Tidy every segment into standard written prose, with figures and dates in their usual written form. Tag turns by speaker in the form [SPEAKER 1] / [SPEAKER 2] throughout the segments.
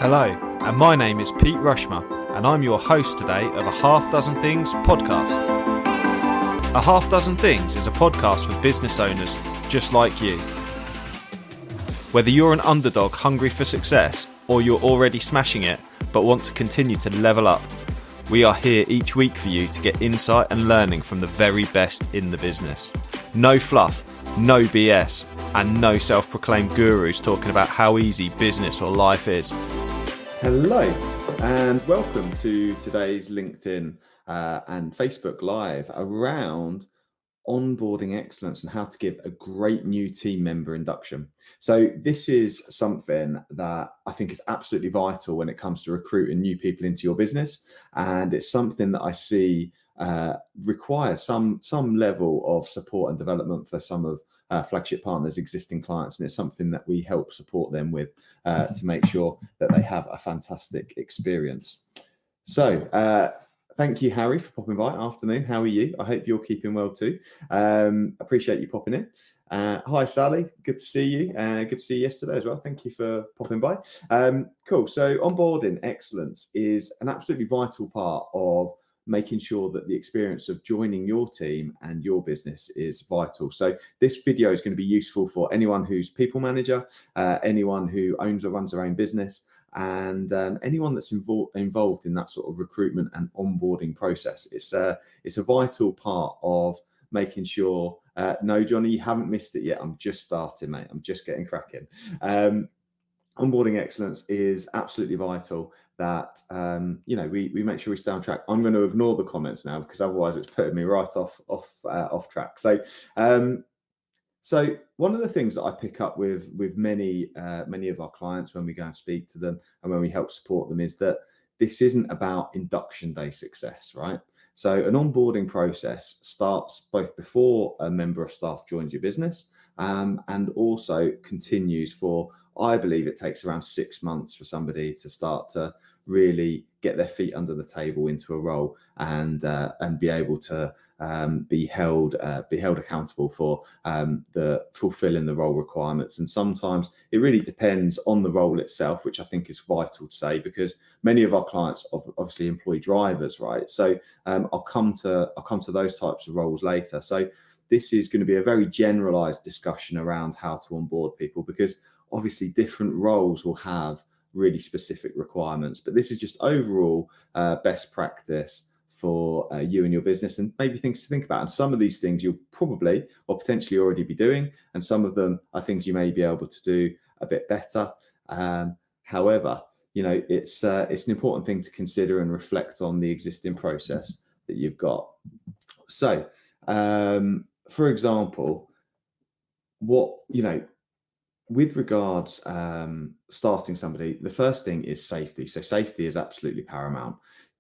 [SPEAKER 1] Hello, and my name is Pete Rushmer, and I'm your host today of A Half Dozen Things podcast. A Half Dozen Things is a podcast for business owners just like you. Whether you're an underdog hungry for success, or you're already smashing it but want to continue to level up, we are here each week for you to get insight and learning from the very best in the business. No fluff, no BS, and no self-proclaimed gurus talking about how easy business or life is.
[SPEAKER 2] Hello and welcome to today's LinkedIn and Facebook Live around onboarding excellence and how to give a great new team member induction. So this is something that I think is absolutely vital when it comes to recruiting new people into your business, and it's something that I see requires some level of support and development for some of Flagship Partners' existing clients, and it's something that we help support them with to make sure that they have a fantastic experience. So thank you, Harry, for popping by. Afternoon, how are you? I hope you're keeping well too. Appreciate you popping in. Hi, Sally. Good to see you. Good to see you yesterday as well. Thank you for popping by. Cool. So onboarding excellence is an absolutely vital part of making sure that the experience of joining your team and your business is vital. So this video is going to be useful for anyone who's people manager, anyone who owns or runs their own business, and anyone that's involved in that sort of recruitment and onboarding process. It's a vital part of making sure, no, Johnny, you haven't missed it yet. I'm just starting, mate. I'm just getting cracking. Onboarding excellence is absolutely vital that, we make sure we stay on track. I'm going to ignore the comments now because otherwise it's putting me right off track. So one of the things that I pick up with many of our clients when we go and speak to them and when we help support them is that this isn't about induction day success, right? So an onboarding process starts both before a member of staff joins your business and also continues for, I believe it takes around 6 months for somebody to start to really get their feet under the table into a role and be able to be held accountable for the fulfilling the role requirements. And sometimes it really depends on the role itself, which I think is vital to say, because many of our clients obviously employ drivers, right? So I'll come to those types of roles later. So this is going to be a very generalized discussion around how to onboard people, because obviously different roles will have really specific requirements, but this is just overall best practice for you and your business, and maybe things to think about. And some of these things you'll probably or potentially already be doing, and some of them are things you may be able to do a bit better. However, it's an important thing to consider and reflect on the existing process that you've got. So, for example, with regards starting somebody, the first thing is safety. So safety is absolutely paramount.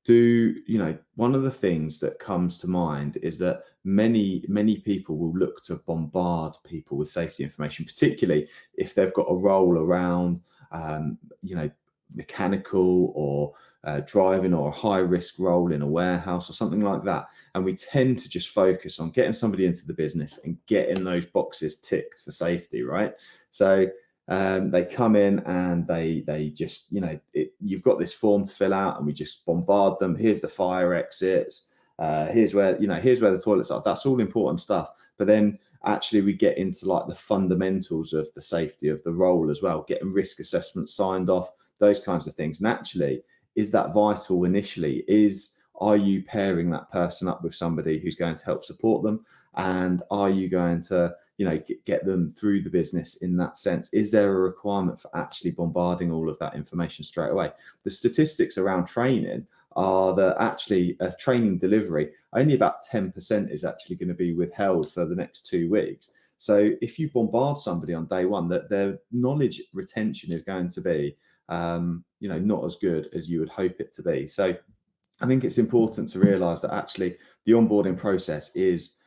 [SPEAKER 2] One of the things that comes to mind is that many people will look to bombard people with safety information, particularly if they've got a role around, mechanical or driving or a high risk role in a warehouse or something like that. And we tend to just focus on getting somebody into the business and getting those boxes ticked for safety, right? So they come in and they just, you've got this form to fill out and we just bombard them. Here's the fire exits. Here's where the toilets are. That's all important stuff. But then actually we get into like the fundamentals of the safety of the role as well, getting risk assessments signed off, those kinds of things. And actually, is that vital initially? Are you pairing that person up with somebody who's going to help support them? And are you going to, get them through the business in that sense? Is there a requirement for actually bombarding all of that information straight away? The statistics around training are that actually a training delivery, only about 10% is actually going to be withheld for the next 2 weeks. So if you bombard somebody on day one, that their knowledge retention is going to be, not as good as you would hope it to be. So I think it's important to realize that actually the onboarding process is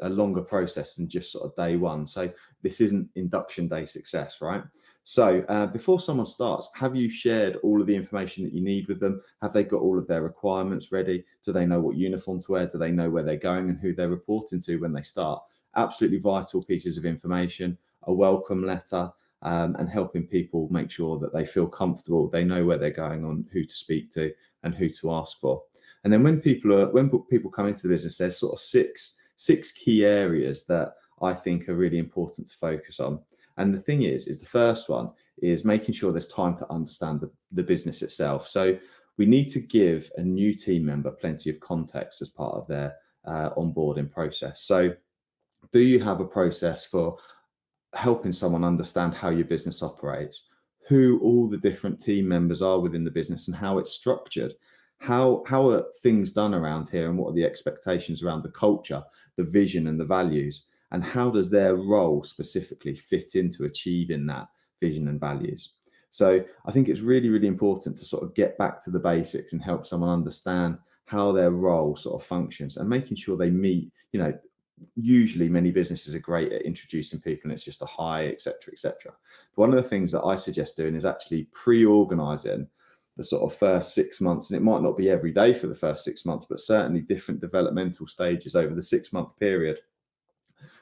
[SPEAKER 2] a longer process than just sort of day one. So this isn't induction day success, right? So before someone starts, have you shared all of the information that you need with them? Have they got all of their requirements ready? Do they know what uniform to wear? Do they know where they're going and who they're reporting to when they start? Absolutely vital pieces of information, a welcome letter, and helping people make sure that they feel comfortable, they know where they're going, on who to speak to and who to ask for. And then when people come into the business, there's sort of six key areas that I think are really important to focus on. And the thing is the first one is making sure there's time to understand the business itself. So we need to give a new team member plenty of context as part of their onboarding process. So do you have a process for helping someone understand how your business operates, who all the different team members are within the business and how it's structured? How are things done around here, and what are the expectations around the culture, the vision and the values, and how does their role specifically fit into achieving that vision and values? So I think it's really, really important to sort of get back to the basics and help someone understand how their role sort of functions, and making sure they meet, usually many businesses are great at introducing people and it's just a hi, etc., etc. But one of the things that I suggest doing is actually pre-organizing the sort of first 6 months, and it might not be every day for the first 6 months, but certainly different developmental stages over the 6-month period,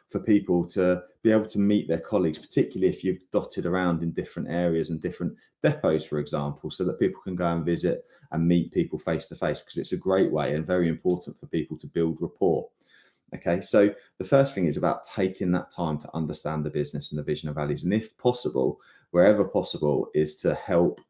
[SPEAKER 2] for people to be able to meet their colleagues, particularly if you've dotted around in different areas and different depots, for example, so that people can go and visit and meet people face to face, because it's a great way and very important for people to build rapport. Okay, so the first thing is about taking that time to understand the business and the vision and values, and if possible, wherever possible, is to help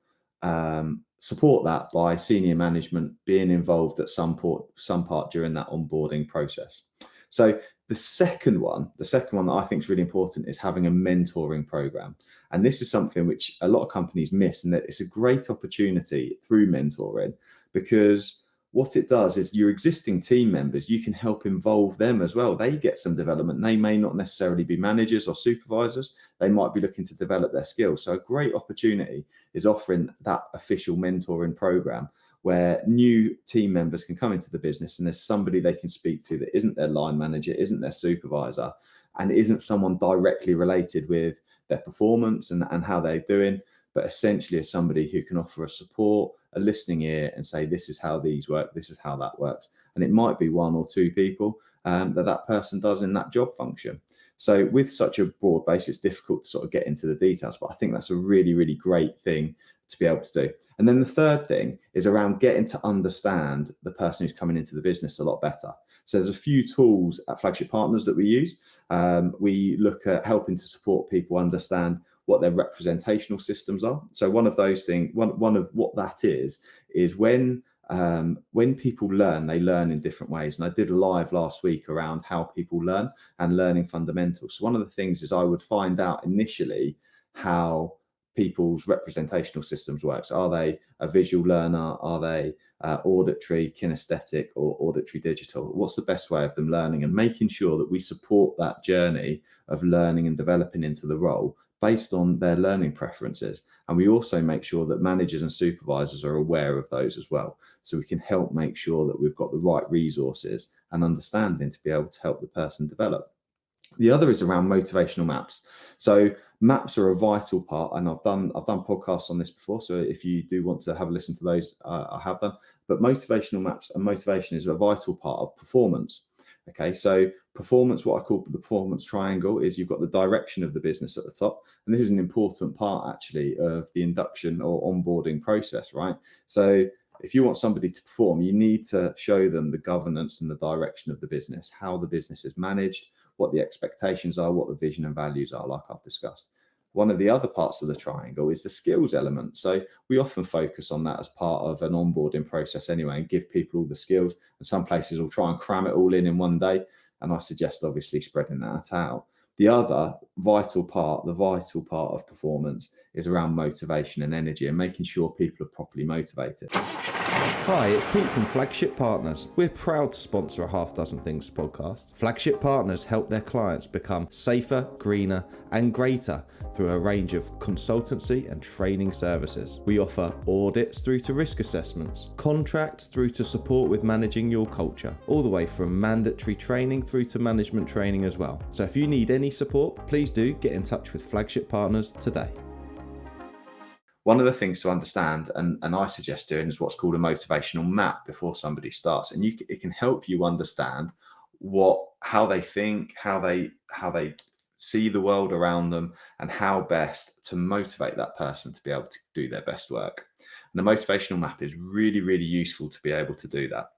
[SPEAKER 2] support that by senior management being involved at some part during that onboarding process. So the second one that I think is really important is having a mentoring program. And this is something which a lot of companies miss, and that it's a great opportunity through mentoring, because what it does is your existing team members, you can help involve them as well. They get some development. They may not necessarily be managers or supervisors. They might be looking to develop their skills. So a great opportunity is offering that official mentoring program, where new team members can come into the business and there's somebody they can speak to that isn't their line manager, isn't their supervisor, and isn't someone directly related with their performance and how they're doing, but essentially is somebody who can offer a support, a listening ear, and say, this is how these work, this is how that works. And it might be one or two people that person does in that job function. So with such a broad base, it's difficult to sort of get into the details, but I think that's a really, really great thing to be able to do. And then the third thing is around getting to understand the person who's coming into the business a lot better. So there's a few tools at Flagship Partners that we use. We look at helping to support people understand what their representational systems are. So one of those things, one of what that is when people learn, they learn in different ways. And I did a live last week around how people learn and learning fundamentals. So one of the things is I would find out initially how people's representational systems works. Are they a visual learner? Are they auditory, kinesthetic, or auditory digital? What's the best way of them learning? And making sure that we support that journey of learning and developing into the role based on their learning preferences. And we also make sure that managers and supervisors are aware of those as well, so we can help make sure that we've got the right resources and understanding to be able to help the person develop. The other is around motivational maps. So maps are a vital part, and I've done podcasts on this before, so if you do want to have a listen to those, I have done. But motivational maps and motivation is a vital part of performance. Okay, so performance, what I call the performance triangle, is you've got the direction of the business at the top, and this is an important part actually of the induction or onboarding process, right? So if you want somebody to perform, you need to show them the governance and the direction of the business, how the business is managed, what the expectations are, what the vision and values are, like I've discussed. One of the other parts of the triangle is the skills element. So we often focus on that as part of an onboarding process anyway, and give people all the skills. And some places will try and cram it all in one day. And I suggest obviously spreading that out. The other vital part of performance is around motivation and energy, and making sure people are properly motivated.
[SPEAKER 3] Hi, it's Pete from Flagship Partners. We're proud to sponsor a Half Dozen Things podcast. Flagship Partners help their clients become safer, greener, and greater through a range of consultancy and training services. We offer audits through to risk assessments, contracts through to support with managing your culture, all the way from mandatory training through to management training as well. So if you need any support, please do get in touch with Flagship Partners today.
[SPEAKER 2] One of the things to understand, and I suggest doing, is what's called a motivational map before somebody starts, and it can help you understand how they think, how they see the world around them, and how best to motivate that person to be able to do their best work. And the motivational map is really, really useful to be able to do that.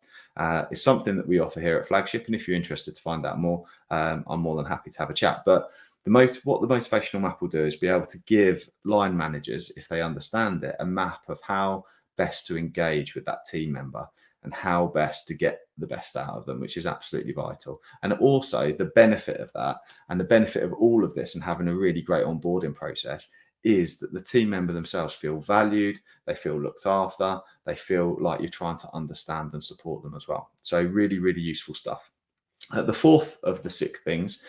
[SPEAKER 2] It's something that we offer here at Flagship, and if you're interested to find out more, I'm more than happy to have a chat. But what the motivational map will do is be able to give line managers, if they understand it, a map of how best to engage with that team member and how best to get the best out of them, which is absolutely vital. And also the benefit of that, and the benefit of all of this and having a really great onboarding process, is that the team member themselves feel valued, they feel looked after, they feel like you're trying to understand and support them as well. So really, really useful stuff. The fourth of the six things,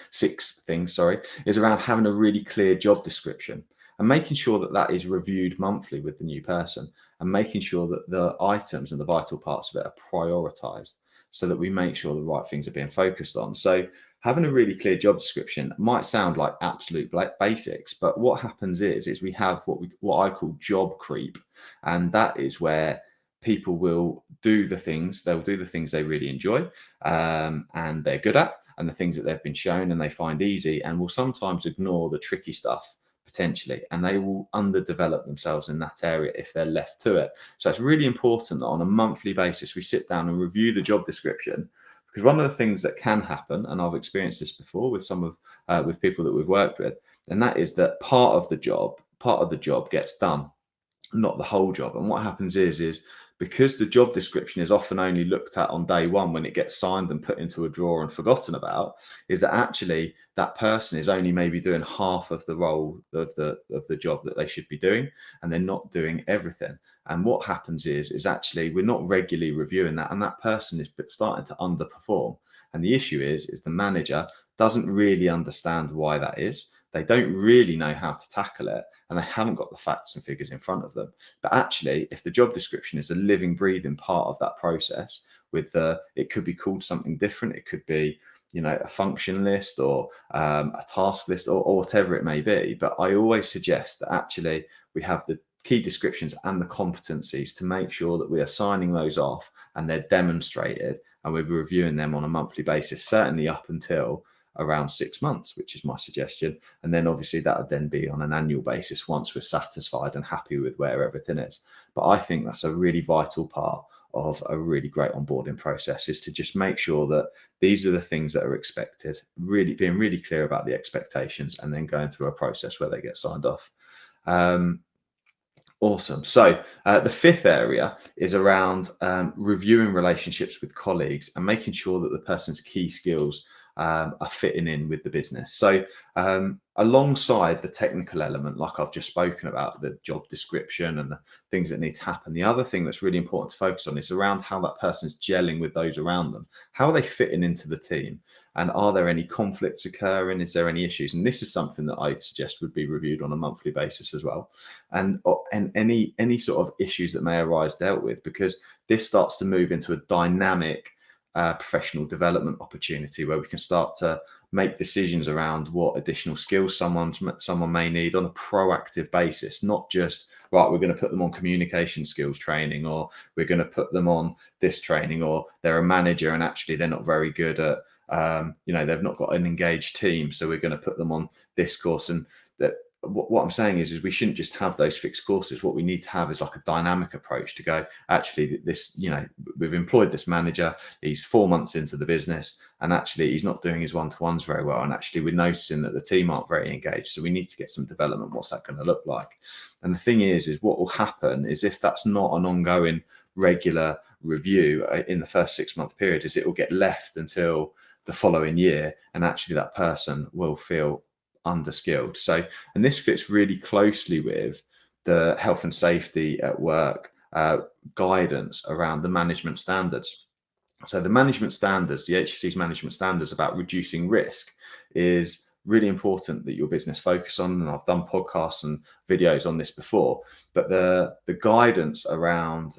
[SPEAKER 2] is around having a really clear job description and making sure that that is reviewed monthly with the new person, and making sure that the items and the vital parts of it are prioritized so that we make sure the right things are being focused on. So having a really clear job description might sound like absolute basics, but what happens is we have what I call job creep, and that is where people will do the things, they'll do the things they really enjoy and they're good at, and the things that they've been shown and they find easy, and will sometimes ignore the tricky stuff potentially, and they will underdevelop themselves in that area if they're left to it. So it's really important that on a monthly basis we sit down and review the job description, because one of the things that can happen, and I've experienced this before with some of with people that we've worked with, and that is that part of the job gets done, not the whole job. And what happens is because the job description is often only looked at on day one when it gets signed and put into a drawer and forgotten about, is that actually that person is only maybe doing half of the role of the job that they should be doing, and they're not doing everything. And what happens is actually we're not regularly reviewing that, and that person is starting to underperform. And the issue is the manager doesn't really understand why that is. They don't really know how to tackle it, and they haven't got the facts and figures in front of them. But actually, if the job description is a living, breathing part of that process, it could be called something different. It could be, a function list or a task list or whatever it may be. But I always suggest that actually we have the key descriptions and the competencies to make sure that we are signing those off and they're demonstrated, and we're reviewing them on a monthly basis, certainly up until around 6 months, which is my suggestion. And then obviously that would then be on an annual basis once we're satisfied and happy with where everything is. But I think that's a really vital part of a really great onboarding process, is to just make sure that these are the things that are expected, really being really clear about the expectations, and then going through a process where they get signed off. Awesome. So the fifth area is around reviewing relationships with colleagues and making sure that the person's key skills are fitting in with the business. So alongside the technical element, like I've just spoken about, the job description and the things that need to happen, the other thing that's really important to focus on is around how that person's gelling with those around them. How are they fitting into the team? And are there any conflicts occurring? Is there any issues? And this is something that I'd suggest would be reviewed on a monthly basis as well. And any sort of issues that may arise dealt with, because this starts to move into a dynamic professional development opportunity where we can start to make decisions around what additional skills someone may need on a proactive basis, not just, right, we're going to put them on communication skills training, or we're going to put them on this training, or they're a manager and actually they're not very good at they've not got an engaged team, so we're going to put them on this course. And that what I'm saying is we shouldn't just have those fixed courses. What we need to have is like a dynamic approach to go, actually, this, we've employed this manager, he's 4 months into the business, and actually he's not doing his one-to-ones very well. And actually we're noticing that the team aren't very engaged. So we need to get some development. What's that going to look like? And the thing is what will happen is, if that's not an ongoing regular review in the first 6 month period, is it will get left until the following year, and actually that person will feel underskilled. So, and this fits really closely with the health and safety at work guidance around the management standards. So the management standards, the HSC's management standards about reducing risk, is really important that your business focus on. And I've done podcasts and videos on this before, but the guidance around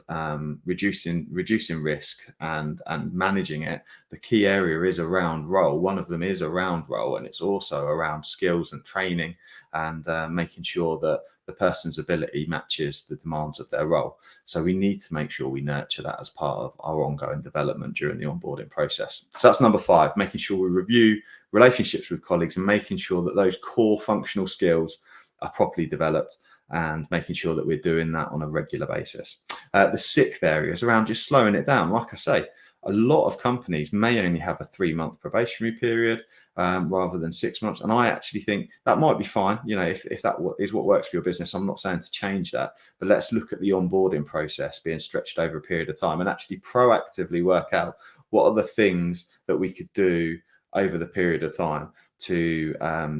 [SPEAKER 2] reducing risk and managing it, the key area is around role. One of them is around role, and it's also around skills and training, and making sure that the person's ability matches the demands of their role. So we need to make sure we nurture that as part of our ongoing development during the onboarding process. So that's number 5, making sure we review relationships with colleagues and making sure that those core functional skills are properly developed, and making sure that we're doing that on a regular basis. The 6th area is around just slowing it down. Like I say, a lot of companies may only have a 3-month probationary period rather than 6 months. And I actually think that might be fine. If that is what works for your business, I'm not saying to change that, but let's look at the onboarding process being stretched over a period of time and actually proactively work out what are the things that we could do over the period of time to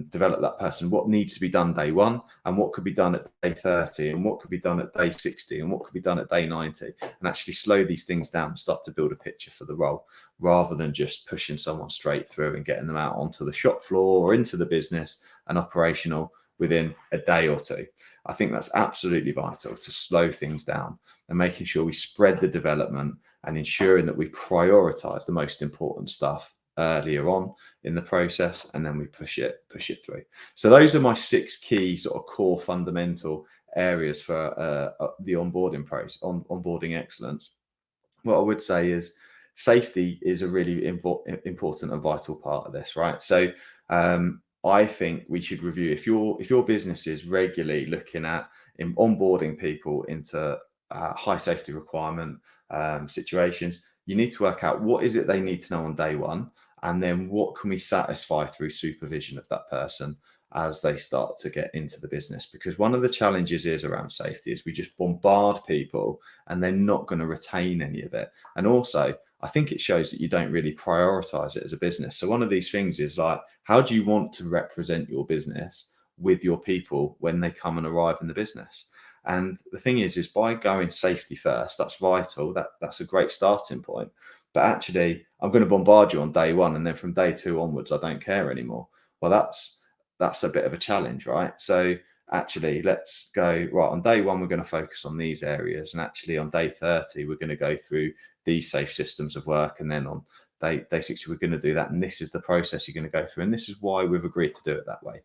[SPEAKER 2] develop that person, what needs to be done day 1 and what could be done at day 30 and what could be done at day 60 and what could be done at day 90, and actually slow these things down and start to build a picture for the role rather than just pushing someone straight through and getting them out onto the shop floor or into the business and operational within a day or 2. I think that's absolutely vital, to slow things down and making sure we spread the development and ensuring that we prioritize the most important stuff earlier on in the process, and then we push it through. So those are my 6 key sort of core fundamental areas for the onboarding process, onboarding excellence. What I would say is safety is a really important and vital part of this, right? So I think we should review, if your business is regularly looking at onboarding people into high safety requirement situations, you need to work out what is it they need to know on day 1, and then what can we satisfy through supervision of that person as they start to get into the business. Because one of the challenges is around safety is we just bombard people and they're not going to retain any of it. And also, I think it shows that you don't really prioritize it as a business. So one of these things is like, how do you want to represent your business with your people when they come and arrive in the business? And the thing is by going safety first, that's vital. That's a great starting point. But actually, I'm going to bombard you on day 1, and then from day 2 onwards, I don't care anymore. Well, that's a bit of a challenge, right? So actually, let's go right on day 1. We're going to focus on these areas, and actually on day 30, we're going to go through these safe systems of work, and then on day 60, we're going to do that. And this is the process you're going to go through, and this is why we've agreed to do it that way.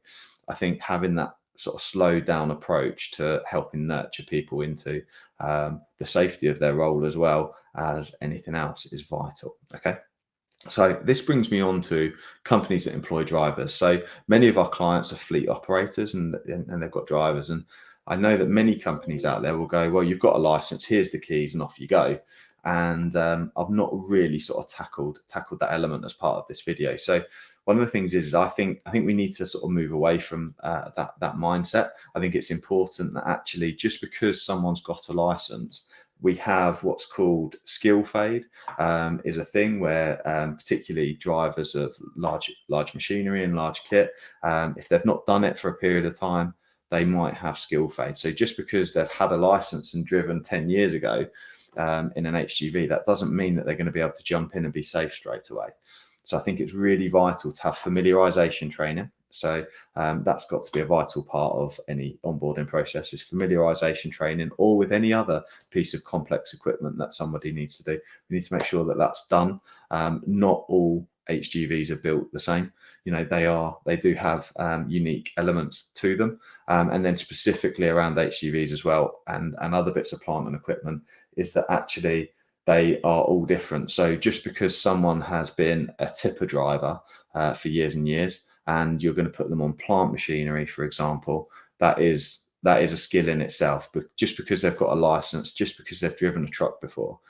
[SPEAKER 2] I think having that sort of slowed down approach to helping nurture people into the safety of their role as well as anything else is vital. Okay. So this brings me on to companies that employ drivers. So many of our clients are fleet operators and they've got drivers. And I know that many companies out there will go, well, you've got a license, here's the keys and off you go. And I've not really sort of tackled that element as part of this video. So one of the things is I think we need to sort of move away from that mindset. I think it's important that actually just because someone's got a license, we have what's called skill fade, is a thing where particularly drivers of large machinery and large kit, if they've not done it for a period of time, they might have skill fade. So just because they've had a license and driven 10 years ago in an HGV, that doesn't mean that they're going to be able to jump in and be safe straight away. So I think it's really vital to have familiarization training. So that's got to be a vital part of any onboarding process, is familiarization training, or with any other piece of complex equipment that somebody needs to do. We need to make sure that that's done. Not all HGVs are built the same. They do have unique elements to them. And then specifically around HGVs as well, and other bits of plant and equipment, is that actually they are all different. So just because someone has been a tipper driver for years and years, and you're going to put them on plant machinery, for example, that is a skill in itself. But just because they've got a license, just because they've driven a truck before,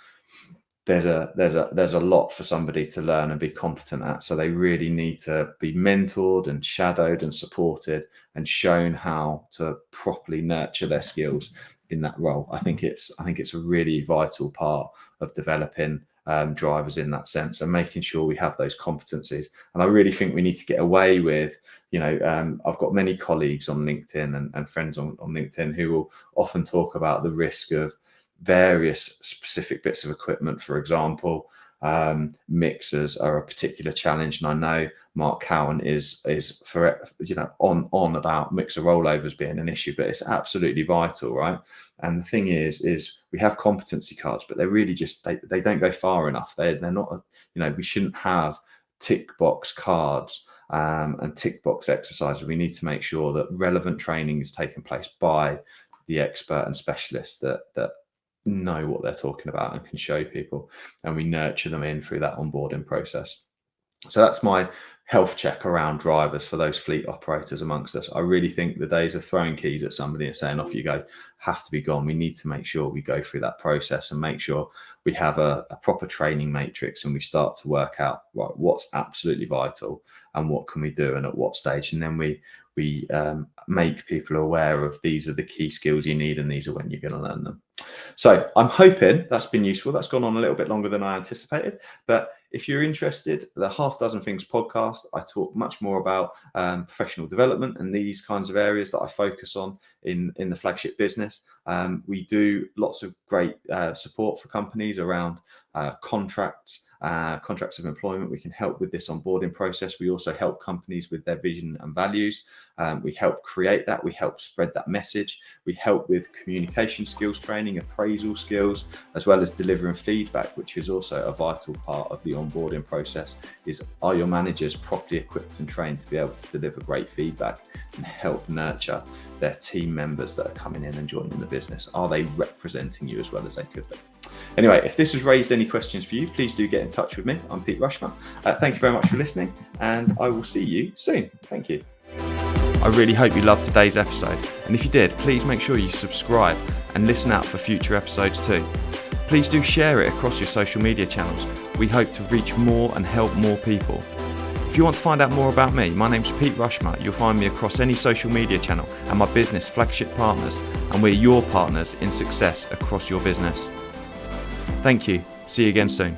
[SPEAKER 2] there's a lot for somebody to learn and be competent at. So they really need to be mentored and shadowed and supported and shown how to properly nurture their skills in that role. I think it's a really vital part of developing drivers in that sense, and making sure we have those competencies. And I really think we need to get away with, I've got many colleagues on LinkedIn and friends on LinkedIn who will often talk about the risk of various specific bits of equipment. For example, mixers are a particular challenge, and I know Mark Cowan is for on about mixer rollovers being an issue, but it's absolutely vital, right? And the thing is we have competency cards, but they're really just they don't go far enough. They're not, we shouldn't have tick box cards and tick box exercises. We need to make sure that relevant training is taking place by the expert and specialists that know what they're talking about and can show people, and we nurture them in through that onboarding process. So that's my health check around drivers for those fleet operators amongst us. I really think the days of throwing keys at somebody and saying off you go have to be gone. We need to make sure we go through that process and make sure we have a proper training matrix, and we start to work out, right, what's absolutely vital and what can we do and at what stage, and then we make people aware of these are the key skills you need and these are when you're going to learn them. So I'm hoping that's been useful. That's gone on a little bit longer than I anticipated, but if you're interested, the Half Dozen Things podcast, I talk much more about professional development and these kinds of areas that I focus on in the flagship business. We do lots of great support for companies around contracts of employment. We can help with this onboarding process. We also help companies with their vision and values. We help create that. We help spread that message. We help with communication skills training, appraisal skills, as well as delivering feedback, which is also a vital part of the onboarding process. Are your managers properly equipped and trained to be able to deliver great feedback and help nurture their team members that are coming in and joining the business? Are they representing you as well as they could be? Anyway, if this has raised any questions for you, please do get in touch with me. I'm Pete Rushmer. Thank you very much for listening, and I will see you soon. Thank you.
[SPEAKER 1] I really hope you loved today's episode, and if you did, please make sure you subscribe and listen out for future episodes too. Please do share it across your social media channels. We hope to reach more and help more people. If you want to find out more about me, my name's Pete Rushmer. You'll find me across any social media channel and my business, Flagship Partners, and we're your partners in success across your business. Thank you. See you again soon.